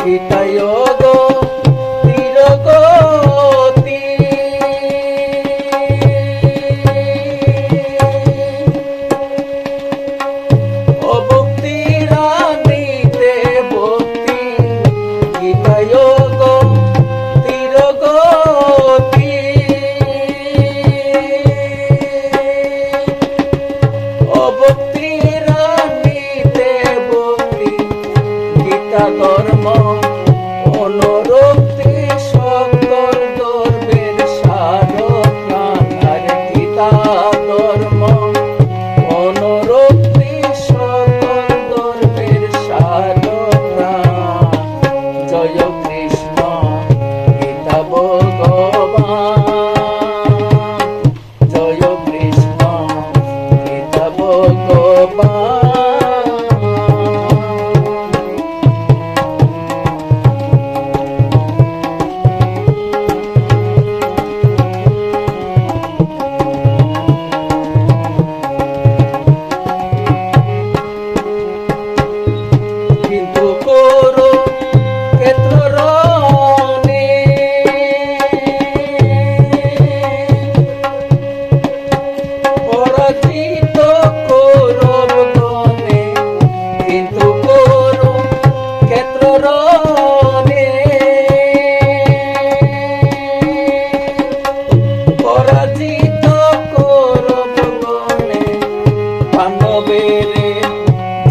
গীতায় গো তিরগতি ও ভক্তি রানীতে ভক্তি গীতায় গো তিরগতি ও ভক্তি রানীতে ভক্তি গীতা ধর্ম অনুরক্তি সকল ধর্মের সারপ্রাণ আর গীতা ধর্ম অনুরক্তি সকল ধর্মের সারপ্রাণ জয় কৃষ্ণ গীতা ভগবান জয় কৃষ্ণ গীতা ভগবান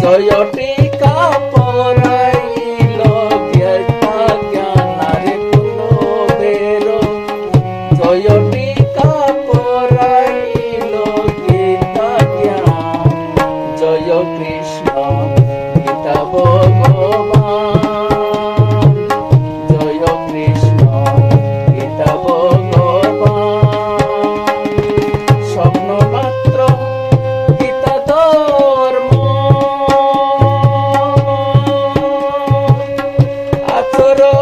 জয় টিকা পরাইল জ্ঞানারে কুলবের জয় টিকা পরাইল গীতা জ্ঞান জয় কৃষ্ণ গীতা ভগবান জয় কৃষ্ণ গীতা ভগবান স্বপ্ন মাত্র গীতা ধর্ম আচরণ